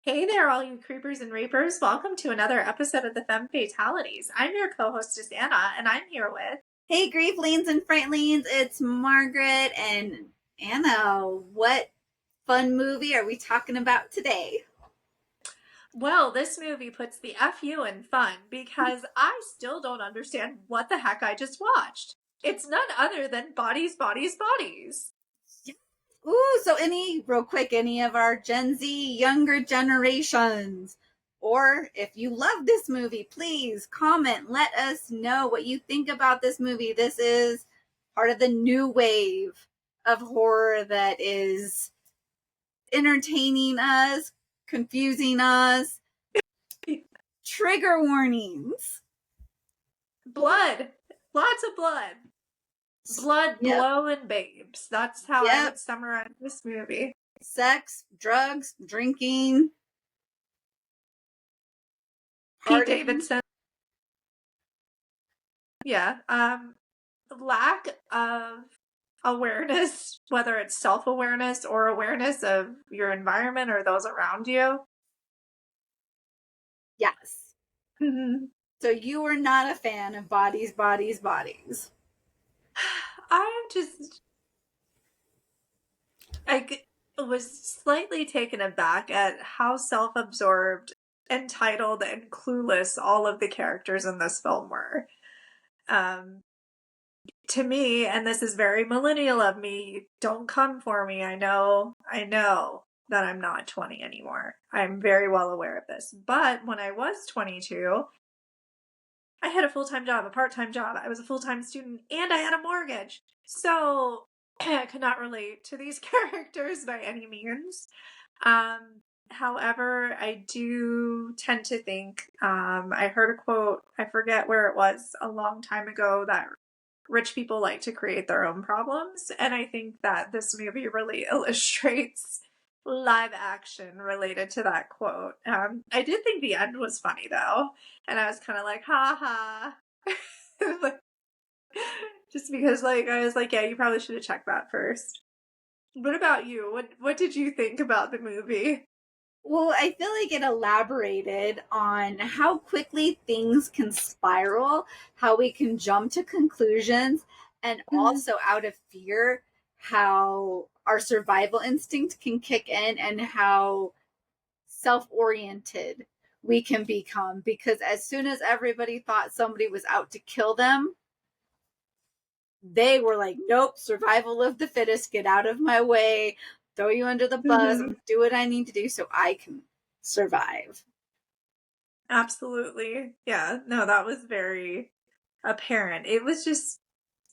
Hey there, all you creepers and rapers. Welcome to another episode of the Femme Fatalities. I'm your co-hostess, Anna, and I'm here with... Hey, Grieflings and Frightlings, it's Margaret and Anna. What fun movie are we talking about today? Well, this movie puts the FU in fun because I still don't understand what the heck I just watched. It's none other than Bodies, Bodies, Bodies. Ooh, so real quick, any of our Gen Z younger generations, or if you love this movie, please comment, let us know what you think about this movie. This is part of the new wave of horror that is entertaining us, confusing us. Trigger warnings. Blood. Lots of blood. Blood, Yep. blow, and babes. That's how I would summarize this movie. Sex, drugs, drinking, Pete partying. Davidson. Yeah. Lack of awareness, whether it's self-awareness or awareness of your environment or those around you. Yes. Mm-hmm. So you were not a fan of Bodies, Bodies, Bodies. I was slightly taken aback at how self-absorbed, entitled, and clueless all of the characters in this film were. To me, and this is very millennial of me, don't come for me. I know that I'm not 20 anymore. I'm very well aware of this. But when I was 22, I had a full-time job, a part-time job. I was a full-time student, and I had a mortgage. So I could not relate to these characters by any means. However, I do tend to think, I heard a quote, I forget where it was, a long time ago, that rich people like to create their own problems. And I think that this movie really illustrates live action related to that quote. I did think the end was funny though. And I was kind of like, ha ha. Just because I was like, yeah, you probably should have checked that first. What about you? What did you think about the movie? Well, I feel like it elaborated on how quickly things can spiral, how we can jump to conclusions, and also out of fear, how our survival instinct can kick in and how self-oriented we can become, because as soon as everybody thought somebody was out to kill them, they were like, nope, survival of the fittest, get out of my way, throw you under the bus, do what I need to do so I can survive. Absolutely. Yeah. No, that was very apparent. It was just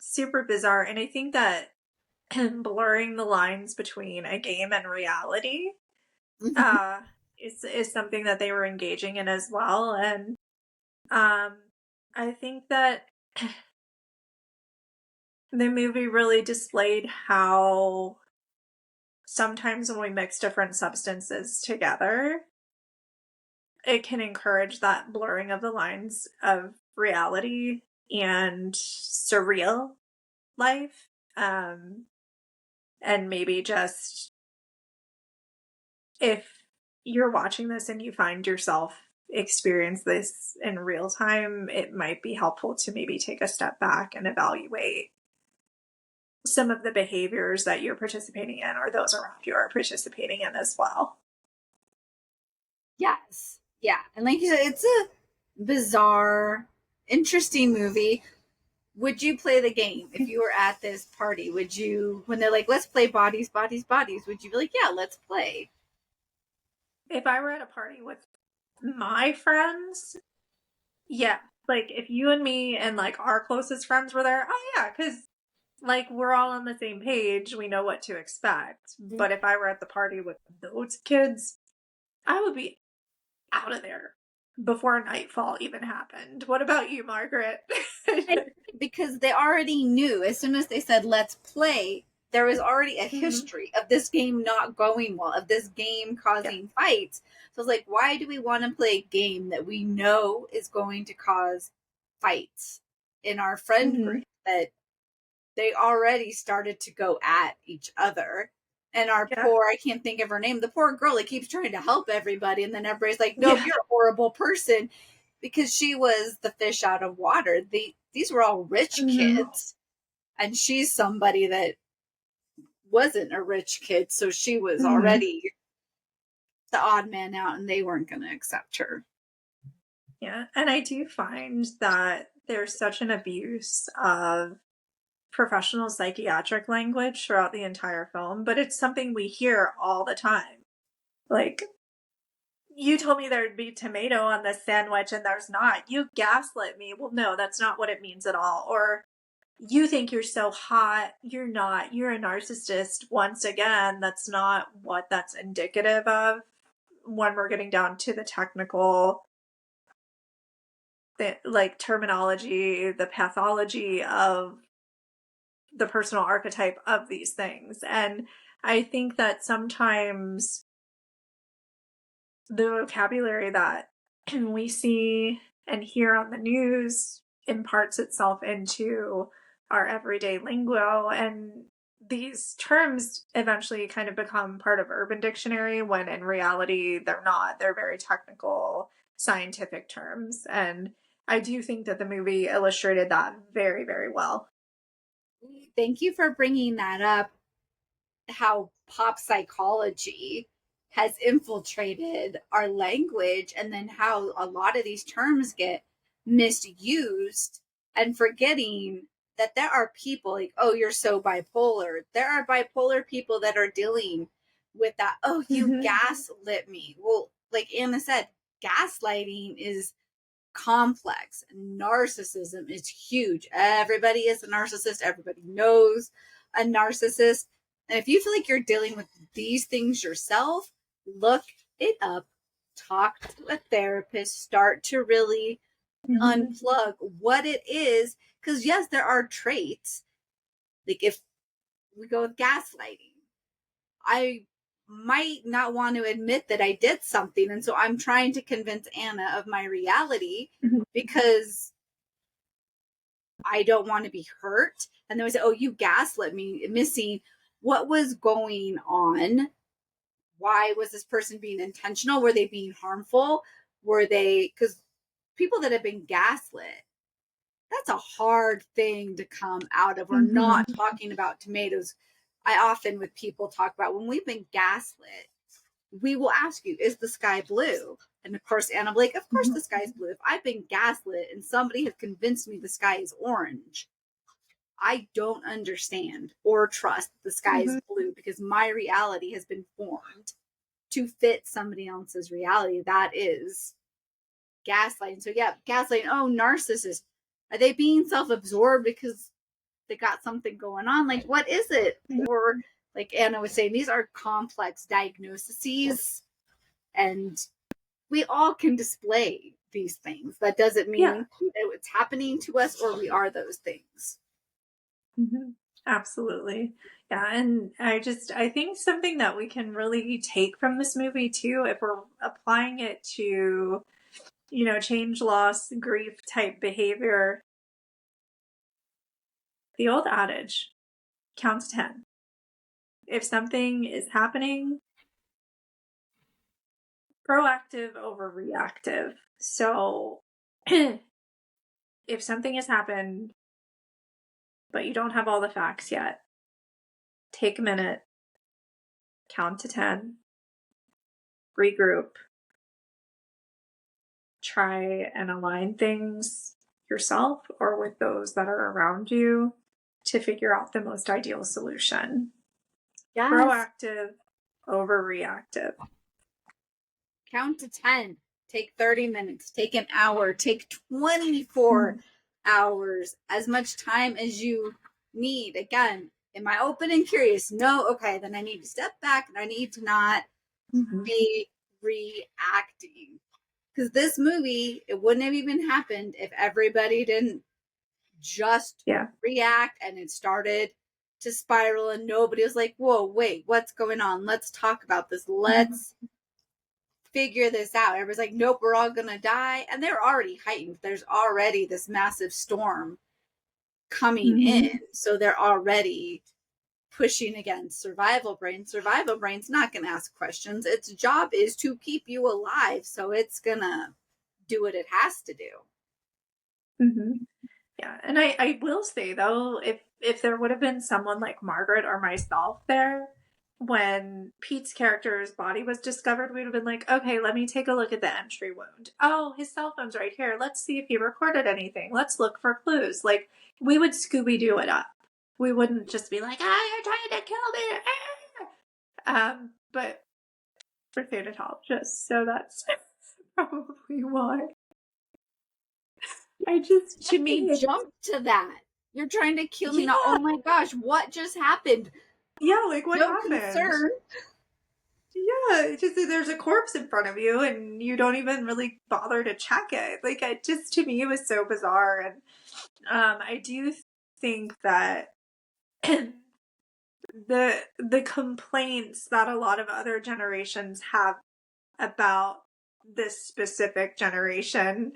super bizarre. And I think that blurring the lines between a game and reality uh, is something that they were engaging in as well. And I think that the movie really displayed how sometimes when we mix different substances together, it can encourage that blurring of the lines of reality and surreal life. And maybe just if you're watching this and you find yourself experience this in real time, it might be helpful to maybe take a step back and evaluate some of the behaviors that you're participating in or those around you are participating in as well. Yes. Yeah. And like you said, it's a bizarre, interesting movie. Would you play the game if you were at this party? Would you, when they're like, let's play Bodies, Bodies, Bodies, would you be like, yeah, let's play? If I were at a party with my friends, yeah. Like if you and me and like our closest friends were there, oh yeah, because like we're all on the same page, we know what to expect. But if I were at the party with those kids, I would be out of there before nightfall even happened. What about you, Margaret? Because they already knew as soon as they said, let's play, there was already a history of this game not going well, of this game causing fights. So it's like, why do we want to play a game that we know is going to cause fights in our friend group that they already started to go at each other? And our Yeah. poor, I can't think of her name, the poor girl that keeps trying to help everybody. And then everybody's like, nope, Yeah. you're a horrible person, because she was the fish out of water. These were all rich Mhm. kids. And she's somebody that wasn't a rich kid. So she was Mhm. already the odd man out, and they weren't going to accept her. Yeah. And I do find that there's such an abuse of professional psychiatric language throughout the entire film, but it's something we hear all the time. Like, you told me there'd be tomato on this sandwich and there's not. You gaslit me. Well, no, that's not what it means at all. Or you think you're so hot. You're not. You're a narcissist. Once again, that's not what that's indicative of when we're getting down to the technical, like terminology, the pathology of the personal archetype of these things. And I think that sometimes the vocabulary that we see and hear on the news imparts itself into our everyday lingo, and these terms eventually kind of become part of Urban Dictionary when in reality they're not. They're very technical scientific terms, and I do think that the movie illustrated that very, very well. Thank you for bringing that up, how pop psychology has infiltrated our language, and then how a lot of these terms get misused, and forgetting that there are people like, oh, you're so bipolar. There are bipolar people that are dealing with that. Oh, you Mm-hmm. gaslit me. Well, like Anna said, gaslighting is complex. Narcissism is huge. Everybody is a narcissist. Everybody knows a narcissist. And if you feel like you're dealing with these things yourself, look it up, talk to a therapist, start to really Mm-hmm. unplug what it is. Because, yes, there are traits. Like if we go with gaslighting, I might not want to admit that I did something. And so I'm trying to convince Anna of my reality Mm-hmm. because I don't want to be hurt. And then we say, oh, you gaslit me, missing what was going on. Why was this person being intentional? Were they being harmful? Were they, because people that have been gaslit, that's a hard thing to come out of. We're Mm-hmm. not talking about tomatoes. I often, with people, talk about when we've been gaslit, we will ask you, is the sky blue? And of course, Anna Blake, of course the sky's blue. If I've been gaslit and somebody has convinced me the sky is orange, I don't understand or trust the sky is Mm-hmm. blue, because my reality has been formed to fit somebody else's reality. That is gaslighting. So yeah, gaslighting. Oh, narcissists. Are they being self-absorbed because they got something going on? Like, what is it? Or like Anna was saying, these are complex diagnoses, and we all can display these things. That doesn't Yeah. mean that it's happening to us or we are those things. Mm-hmm. Absolutely. Yeah, and I think something that we can really take from this movie too, if we're applying it to, change, loss, grief type behavior, the old adage, count to 10. If something is happening, proactive over reactive. So if something has happened, but you don't have all the facts yet, take a minute, count to 10, regroup, try and align things yourself or with those that are around you to figure out the most ideal solution. Yes. Proactive over reactive. Count to 10. Take 30 minutes. Take an hour. Take 24 hours. As much time as you need. Again, am I open and curious? No. Okay, then I need to step back and I need to not Mm-hmm. be reacting. Because this movie, it wouldn't have even happened if everybody didn't just Yeah. react and it started to spiral and nobody was like, whoa, wait, what's going on? Let's talk about this. Let's figure this out. Everybody's like, nope, we're all gonna die. And they're already heightened. There's already this massive storm coming Mm-hmm. in. So they're already pushing against survival brain. Survival brain's not going to ask questions. Its job is to keep you alive, so it's going to do what it has to do. Mm-hmm. Yeah, and I will say though, if there would have been someone like Margaret or myself there when Pete's character's body was discovered, we would have been like, okay, let me take a look at the entry wound. Oh, his cell phone's right here. Let's see if he recorded anything. Let's look for clues. Like, we would Scooby-Doo it up. We wouldn't just be like, you're trying to kill me. But we're thanatologists, so that's probably why. To me, jump to that. You're trying to kill me yeah. now. Oh my gosh, what just happened? Yeah, like what no happened? Concern. Yeah, it's just that there's a corpse in front of you and you don't even really bother to check it. Like, it just, to me, it was so bizarre. And I do think that the complaints that a lot of other generations have about this specific generation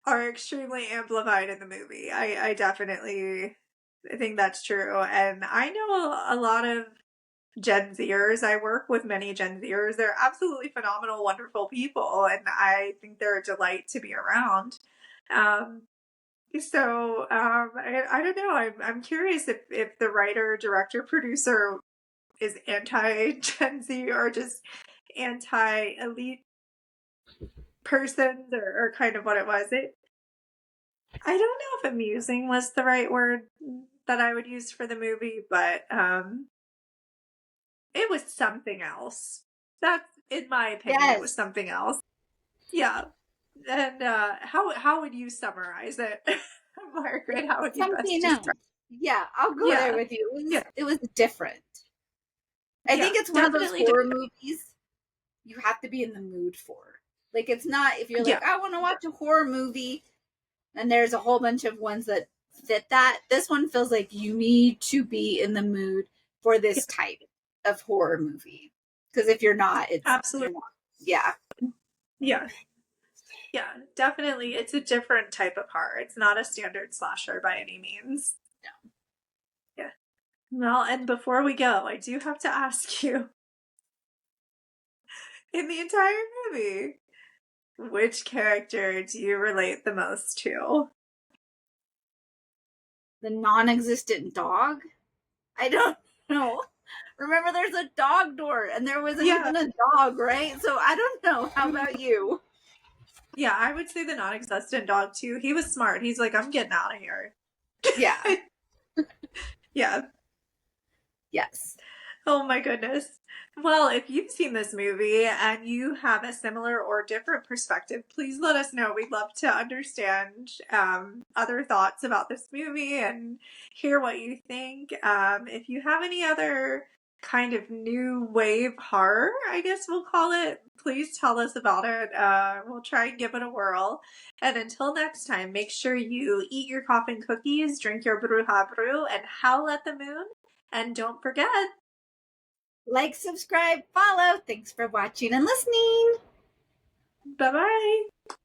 are extremely amplified in the movie. I definitely think that's true. And I know a lot of Gen Zers. I work with many Gen Zers. They're absolutely phenomenal, wonderful people, and I think they're a delight to be around. I don't know. I'm curious if the writer, director, producer is anti Gen Z or just anti elite persons, or kind of what it was. I don't know if amusing was the right word that I would use for the movie, but it was something else. That's, in my opinion, it was Yes. something else. Yeah. And how would you summarize it, Margaret? How would you best Something else. describe? Yeah, I'll go there Yeah. with you. Yeah. It was different. I Yeah. think it's one of those Definitely. horror movies you have to be in the mood for. Like, it's not, if you're Yeah. like, I want to watch a horror movie, and there's a whole bunch of ones that fit that. This one feels like you need to be in the mood for Yeah. this type of horror movie. Because if you're not, Absolutely. you're not. Yeah. Yeah. Yeah. Definitely. It's a different type of horror. It's not a standard slasher by any means. No. Yeah. Well, and before we go, I do have to ask you, in the entire movie, which character do you relate the most to? The non-existent dog? I don't know. Remember, there's a dog door, and there wasn't Yeah. even a dog, right? So I don't know. How about you? Yeah, I would say the non-existent dog too. He was smart. He's like, I'm getting out of here. Yeah. Yeah. Yes. Oh my goodness. Well, if you've seen this movie and you have a similar or different perspective, please let us know. We'd love to understand other thoughts about this movie and hear what you think. If you have any other kind of new wave horror, I guess we'll call it, please tell us about it. We'll try and give it a whirl. And until next time, make sure you eat your coffin cookies, drink your bruja brew, and howl at the moon. And don't forget, Like, subscribe, follow. Thanks for watching and listening. bye bye.